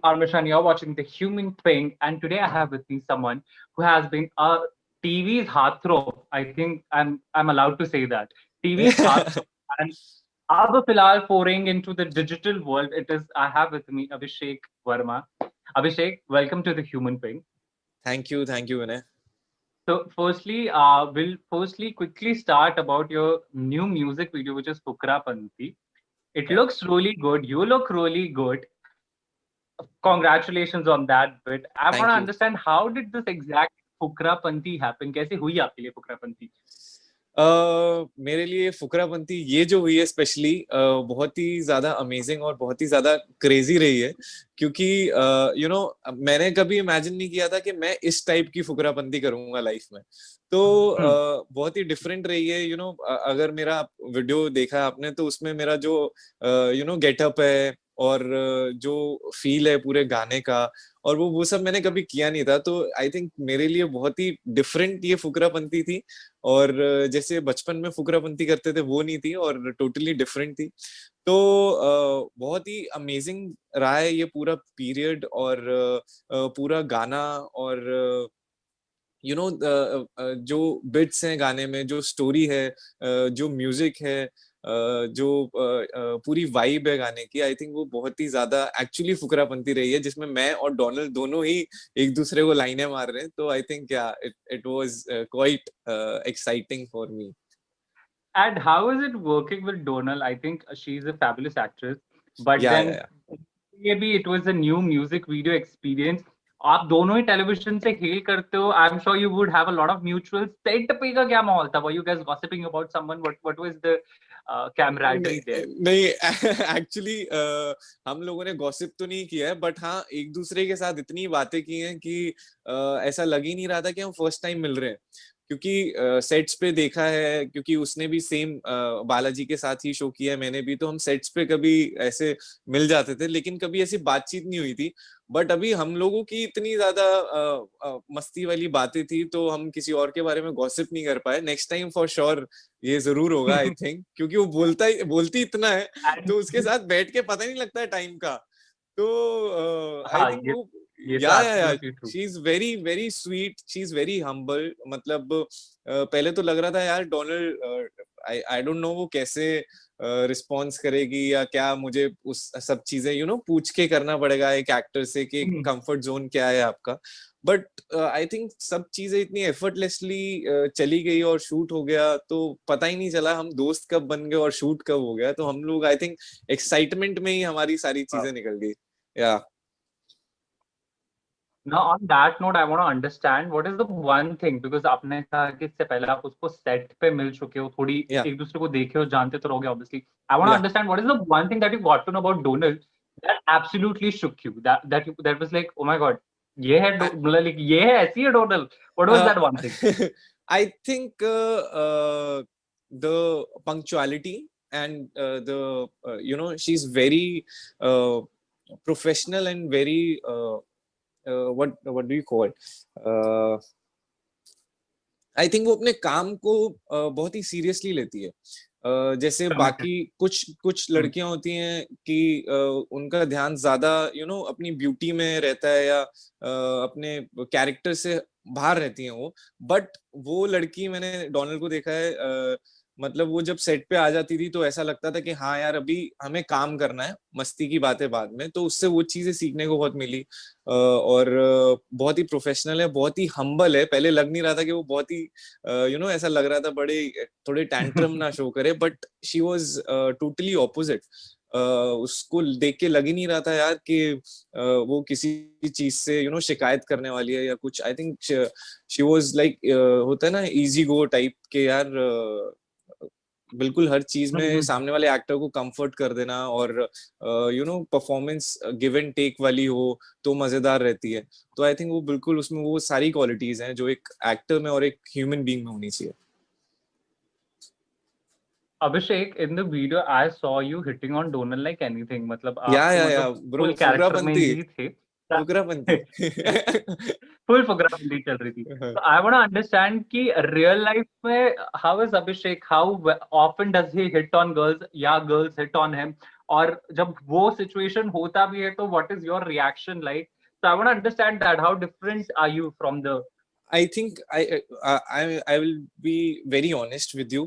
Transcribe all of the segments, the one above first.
Parmesan. You're watching The Human Thing, and today I have with me someone who has been a TV's heartthrob. I think I'm allowed to say that TV's heartthrob. And अब फिलहाल pouring into the digital world, it is I have with me Abhishek Verma. Abhishek, welcome to The Human Thing. Thank you, Vinay. So, firstly, we'll firstly quickly start about your new music video, which is Pukra Panti. It Yeah. looks really good. You look really good. Congratulations on that bit. I want to Thank you. understand how did this exact फुकरापंती happen? कैसे हुई आपके लिए फुकरापंती? मेरे लिए फुकरापंती ये जो हुई है स्पेशली बहुत ही ज्यादा अमेजिंग और बहुत ही ज्यादा क्रेजी रही है क्योंकि मैंने कभी इमेजिन नहीं किया था कि मैं इस टाइप की फुकरापंती करूंगा लाइफ में। तो हम्म, बहुत ही डिफरेंट रही है। अगर मेरा वीडियो देखा आपने तो उसमें मेरा जो गेटअप है और जो फील है पूरे गाने का और वो सब मैंने कभी किया नहीं था। तो आई थिंक मेरे लिए बहुत ही डिफरेंट ये फुकरापंती थी। और जैसे बचपन में फुकरापंती करते थे वो नहीं थी और टोटली डिफरेंट थी। तो बहुत ही अमेजिंग रहा है ये पूरा पीरियड और पूरा गाना और जो बिट्स हैं गाने में, जो स्टोरी है, जो म्यूजिक है, जो पूरी वाइब है गाने की, आई थिंक वो बहुत ही ज्यादा एक्चुअली फुकरापंती रही है जिसमें मैं और डोनाल्ड दोनों ही एक दूसरे को लाइनें मार रहे हैं। तो आई थिंक या it was quite exciting for me. And how is it working with Donal? I think she's a fabulous actress. But then या maybe it was a new music video experience. आप दोनों ही television से hello करते हो. I am sure you would have a lot of mutual. Set पे का क्या माहौल था? Were you guys gossiping about someone? What was the camaraderie there? नहीं एक्चुअली हम लोगों ने गॉसिप तो नहीं किया है बट हाँ एक दूसरे के साथ इतनी बातें की हैं कि ऐसा लग ही नहीं रहा था कि हम फर्स्ट टाइम मिल रहे हैं क्योंकि सेट्स पे देखा है, क्योंकि उसने भी सेम बालाजी के साथ ही शो किया है, मैंने भी। तो हम सेट्स पे कभी ऐसे मिल जाते थे लेकिन कभी ऐसी बातचीत नहीं हुई थी। बट अभी हम लोगों की इतनी ज्यादा मस्ती वाली बातें थी तो हम किसी और के बारे में गॉसिप नहीं कर पाए। नेक्स्ट टाइम फॉर श्योर ये जरूर होगा आई थिंक, क्योंकि वो बोलती इतना है And तो उसके साथ बैठ के पता नहीं लगता है टाइम का। तो आई हाँ, थिंक ये वो ये तो या absolutely true. She is very very sweet, she is very humble. मतलब पहले तो लग रहा था यार डोनाल्ड, आई डोंट नो वो कैसे रिस्पॉन्स करेगी या क्या, मुझे उस सब चीजें पूछ के करना पड़ेगा एक एक्टर से कि कंफर्ट जोन क्या है आपका। बट आई थिंक सब चीजें इतनी एफर्टलेसली चली गई और शूट हो गया तो पता ही नहीं चला हम दोस्त कब बन गए और शूट कब हो गया। तो हम लोग आई थिंक एक्साइटमेंट में ही हमारी सारी चीजें निकल गई। या Now, on that note, I want to understand what is the one thing because आपने कहा कि इससे पहले आप उसको सेट पे मिल चुके हो, थोड़ी या एक दूसरे को देखे हो, जानते तो रहोगे obviously. I want to या understand what is the one thing that you got to know about Donald that absolutely shook you, that was like, oh my god, ये है मतलब like, ये है ऐसी है Donald. What was Uh, that one thing? I think the punctuality and she's very professional and very what do you call it? Uh, I think वो अपने काम को बहुत ही सीरियसली लेती है। जैसे Committed. बाकी कुछ कुछ Hmm. लड़कियां होती हैं कि उनका ध्यान ज्यादा अपनी ब्यूटी में रहता है या अपने कैरेक्टर से बाहर रहती हैं वो। बट वो लड़की, मैंने डोनाल्ड को देखा है, मतलब वो जब सेट पे आ जाती थी तो ऐसा लगता था कि हाँ यार अभी हमें काम करना है, मस्ती की बातें बाद में। तो उससे वो चीजें सीखने को बहुत मिली। और बहुत ही प्रोफेशनल है, बहुत ही हम्बल है। पहले लग नहीं रहा था कि वो बहुत ही ऐसा लग रहा था बड़े थोड़े टैंट्रम ना शो करे, but she was totally opposite. उसको देख के लग ही नहीं रहा था यार कि वो किसी चीज से शिकायत करने वाली है या कुछ। I think she was like, होता है ना इजी गो टाइप के यार, बिल्कुल हर चीज में सामने वाले एक्टर को कंफर्ट कर देना और परफॉर्मेंस गिव एंड टेक वाली हो तो मजेदार रहती है। तो आई थिंक वो बिल्कुल उसमें वो सारी क्वालिटीज हैं जो एक एक्टर में और एक ह्यूमन बीइंग में होनी चाहिए। Abhishek, in the video, I saw you hitting on Donald like anything. मतलब आप तो या मतलब ब्रो full character में फुकरापंती। ही थे. फुकरापंती फुल फुकरापंती चल रही थी. So I want to understand कि real life में how is Abhishek, how often does he hit on girls या girls hit on him, और जब वो situation होता भी है तो what is your reaction like? So I want to understand that how different are you from the. I think I will be very honest with you.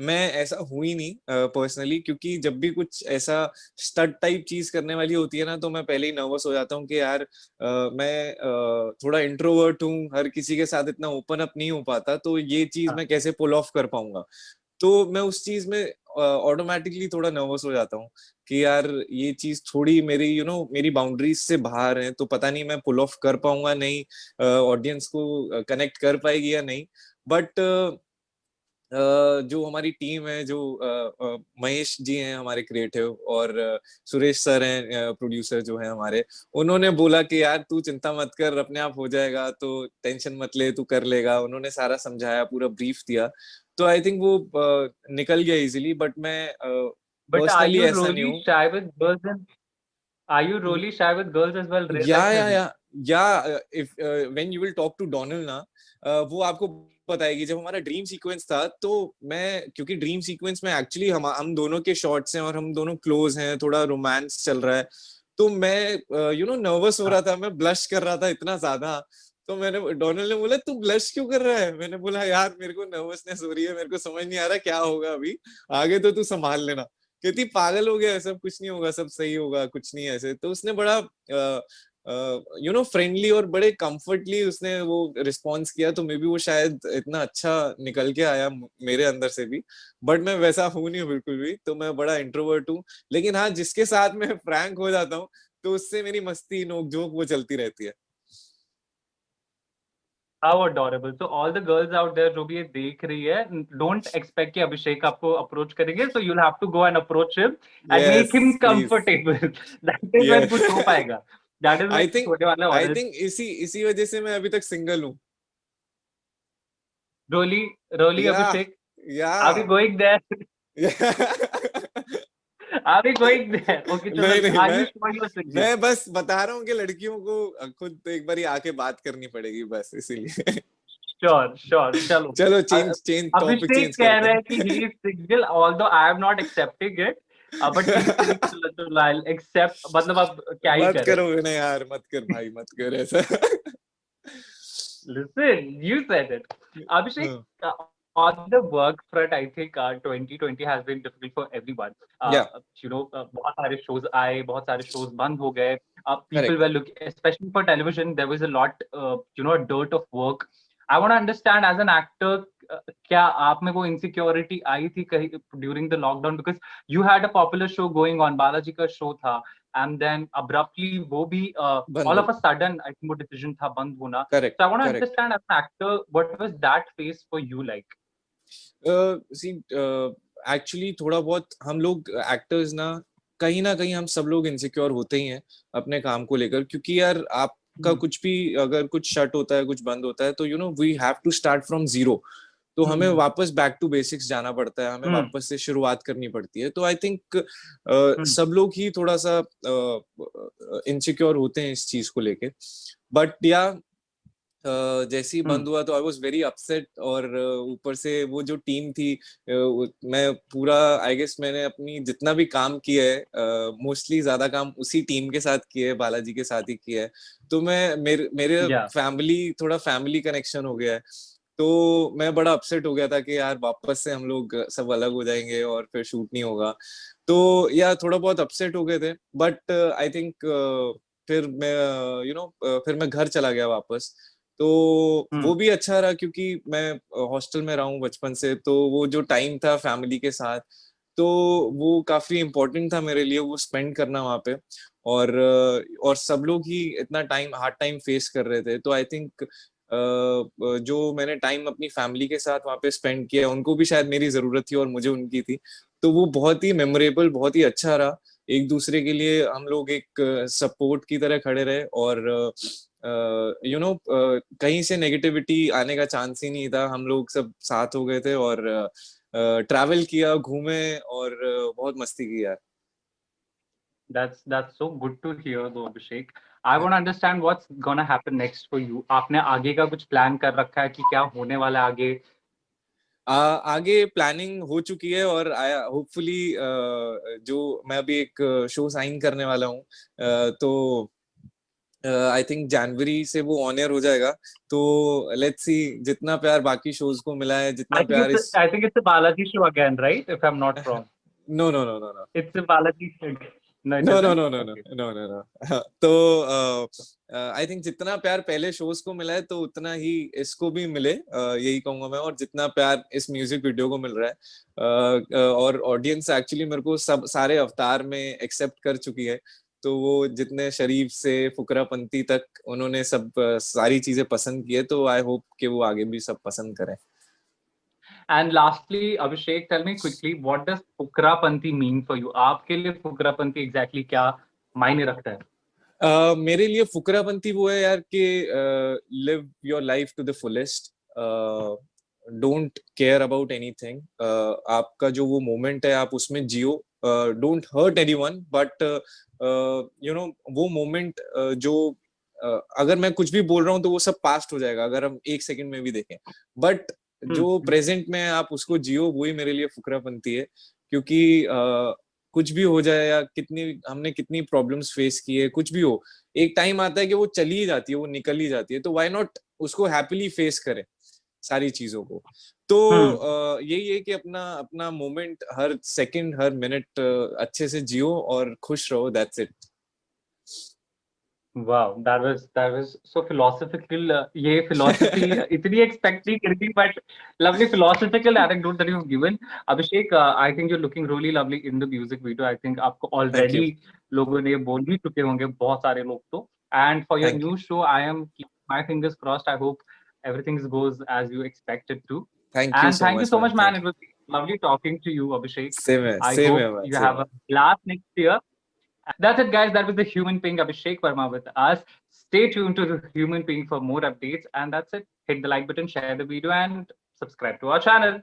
मैं ऐसा हूँ ही नहीं पर्सनली, क्योंकि जब भी कुछ ऐसा स्टड टाइप चीज करने वाली होती है ना, तो मैं पहले ही नर्वस हो जाता हूँ कि यार मैं थोड़ा इंट्रोवर्ट हूँ, हर किसी के साथ इतना ओपन अप नहीं हो पाता, तो ये चीज मैं कैसे पुल ऑफ कर पाऊंगा. तो मैं उस चीज में ऑटोमेटिकली थोड़ा नर्वस हो जाता हूँ कि यार ये चीज थोड़ी मेरी मेरी बाउंड्रीज से बाहर है, तो पता नहीं मैं पुल ऑफ कर पाऊंगा नहीं, ऑडियंस को कनेक्ट कर पाएगी या नहीं. बट जो हमारी टीम है, जो महेश जी हैं हमारे क्रिएटिव, और सुरेश सर हैं प्रोड्यूसर जो है हमारे, उन्होंने बोला कि यार तू चिंता मत कर, अपने आप हो जाएगा, तो टेंशन मत ले, तू कर लेगा. उन्होंने सारा समझाया, पूरा ब्रीफ दिया, तो आई थिंक वो निकल गया इजीली. बट मैं But are पर्सनली you ऐसा नहीं really हूँ. shy with girls and are you really shy with girls as well real life या में या भी? या या if when you will talk to Donald ना, वो आपको बताएगी. जब हमारा ड्रीम सीक्वेंस था, तो मैं, क्योंकि ड्रीम सीक्वेंस में एक्चुअली हम दोनों के शॉट्स हैं और हम दोनों क्लोज हैं, थोड़ा रोमांस चल रहा है, तो मैं नर्वस हो रहा था, मैं ब्लश कर रहा था इतना ज्यादा. तो मैंने, डोनाल्ड ने बोला तू ब्लश क्यों कर रहा है? मैंने बोला यार मेरे को नर्वसनेस हो रही है, मेरे को समझ नहीं आ रहा क्या होगा अभी आगे, तो तू संभाल लेना. कहती पागल हो गया, सब कुछ नहीं होगा, सब सही होगा, कुछ नहीं ऐसे. तो उसने बड़ा फ्रेंडली और बड़े कंफर्टली उसने वो रिस्पॉन्स किया, तो मे बी वो शायद इतना अच्छा निकल के आया मेरे अंदर से भी. बट मैं वैसा हूं नहीं बिल्कुल भी, तो मैं बड़ा इंट्रोवर्ट हूँ. लेकिन हाँ, जिसके साथ मैं फ्रैंक हो जाता हूँ, तो उससे मेरी मस्ती नोक-झोंक वो चलती रहती है. How adorable. So all the girls out there जो भी ये देख रही है, don't expect कि अभिषेक आपको approach करेंगे. So you'll have to go and approach him and make him yes please. comfortable. That is when कुछ हो पाएगा. That is आई when कुछ थिंक होने वाला है. आई और थिंक इसी इसी वजह से मैं अभी तक सिंगल हूँ. Really या अभिषेक, या are we going there? Are we going there? Okay, चलो. नहीं नहीं, Are you sure you're single? मैं बस बता रहा हूँ कि लड़कियों को खुद एक बार आके बात करनी पड़ेगी, बस इसीलिए. Sure. चलो. चलो अ- चेंज चेंज टॉपिक अभिषेक चेंज कह करते रहे हैं हैं. कि he is single, although I am not accepting it. But he is saying चलो I'll accept. मतलब अब क्या ही मत करें? करो ना यार, मत कर भाई, मत कर ऐसा. Listen, you said it. Abhishek, हाँ, uh, on the work front, I think 2020 has been difficult for everyone. या बहुत सारे shows आए, बहुत सारे shows बंद हो गए. People correct. were looking, especially for television, there was a lot, dirt of work. I want to understand as an actor, क्या आप में वो insecurity आई थी कहीं during the lockdown, because you had a popular show going on, Balaji का show था, and then abruptly वो भी बंद all हो of a गया. sudden I think वो decision था बंद होना. Correct So I want to correct. understand as an actor, what was that phase for you like? See actually थोड़ा बहुत हम लोग एक्टर्स ना कहीं हम सब लोग इनसिक्योर होते ही हैं अपने काम को लेकर, क्योंकि यार आपका Hmm. कुछ भी अगर कुछ शट होता है, कुछ बंद होता है, तो we have to start from zero. तो हमें Hmm. वापस बैक टू बेसिक्स जाना पड़ता है, हमें Hmm. वापस से शुरुआत करनी पड़ती है. तो आई थिंक Hmm. सब लोग ही थोड़ा सा इनसिक्योर होते हैं इस चीज को लेके. बट या जैसे ही Hmm. बंद हुआ, तो आई वाज वेरी अपसेट. और ऊपर से वो जो टीम थी, मैं पूरा, आई गेस मैंने अपनी जितना भी काम किया है, मोस्टली ज्यादा काम उसी टीम के साथ किया है, बालाजी के साथ ही किया है. तो मैं मेरे मेरे Yeah. फैमिली, थोड़ा फैमिली कनेक्शन हो गया है. तो मैं बड़ा अपसेट हो गया था कि यार वापस से हम लोग सब अलग हो जाएंगे और फिर शूट नहीं होगा. तो या थोड़ा बहुत अपसेट हो गए थे. बट आई थिंक फिर मैं फिर मैं घर चला गया वापस. तो वो Hmm. भी अच्छा रहा, क्योंकि मैं हॉस्टल में रहा हूँ बचपन से, तो वो जो टाइम था फैमिली के साथ, तो वो काफी इम्पोर्टेंट था मेरे लिए, वो स्पेंड करना वहाँ पे. और सब लोग ही इतना हार्ड टाइम फेस कर रहे थे. तो आई थिंक जो मैंने टाइम अपनी फैमिली के साथ वहाँ पे स्पेंड किया, उनको भी शायद मेरी जरूरत थी और मुझे उनकी थी. तो वो बहुत ही मेमोरेबल, बहुत ही अच्छा रहा. एक दूसरे के लिए हम लोग एक सपोर्ट की तरह खड़े रहे. और कहीं से नेगेटिविटी आने का चांस ही नहीं था. हम लोग सब साथ हो गए थे और ट्रैवल किया, घूमे, और बहुत मस्ती की यार. That's so good to hear though, Abhishek. I want to understand what's gonna happen next for you. आपने आगे का कुछ प्लान कर रखा है कि क्या होने वाला है आगे? आगे प्लानिंग हो चुकी है और होपफुली जो मैं अभी एक शो साइन करने वाला हूँ, तो आई थिंक जनवरी से वो ऑन एयर हो जाएगा। तो लेट्स सी, जितना प्यार बाकी शोज को मिला है, जितना प्यार इस I think it's a Balaji show again, right? If I'm not wrong. No no no no no It's a Balaji show. No, it no no isn't? No no no Okay. No no no. तो I think जितना प्यार पहले shows को मिला है तो उतना ही इसको भी मिले, यही कहूंगा मैं। और जितना प्यार इस म्यूजिक वीडियो को मिल रहा है, और ऑडियंस एक्चुअली मेरे को सब सारे अवतार में एक्सेप्ट कर चुकी है। तो वो जितने शरीफ से फुकरापंती तक उन्होंने सब सारी चीजें पसंद की है, तो आई होप कि वो आगे भी सब पसंद करें। And lastly, Abhishek, tell me quickly, what does फुकरापंती mean for you? आपके लिए फुकरापंती exactly क्या मायने रखता है? मेरे लिए फुकरापंती वो है यार कि live your life to the fullest, don't care about anything. आपका जो वो मोमेंट है आप उसमें जियो, don't hurt anyone, but you know वो मोमेंट जो अगर मैं कुछ भी बोल रहा हूँ तो वो सब पास्ट हो जाएगा अगर हम एक सेकंड में भी देखें, बट जो प्रेजेंट में आप उसको जियो, वही मेरे लिए फुकरापंती है। क्योंकि कुछ भी हो जाए या हमने कितनी प्रॉब्लम्स फेस की है, कुछ भी हो, एक टाइम आता है कि वो चली ही जाती है, वो निकल ही जाती है। तो व्हाई नॉट उसको हैप्पीली फेस करें सारी चीजों को। तो यही है कि अपना अपना मोमेंट, हर सेकंड हर मिनट अच्छे से जियो और खुश रहो, that's it. Wow, that was so philosophical. ये philosophy इतनी expect नहीं करी थी, but lovely philosophical anecdote that you've given. Abhishek, I think you're looking really lovely in the music video. I think आपको थैंक यू, already लोगों ने बोल भी चुके होंगे बहुत सारे लोग तो. And for your thank you, new show, I am keeping my fingers crossed. I hope everything goes as you expect it to. Thank you And so thank you much so man, much, thank man. You. It was lovely talking to you, Abhishek. I same है hope man, you same have है। a blast next year. That's it, guys. That was the Human Being Abhishek Verma with us. Stay tuned to the Human Being for more updates. And that's it. Hit the like button, share the video, and subscribe to our channel.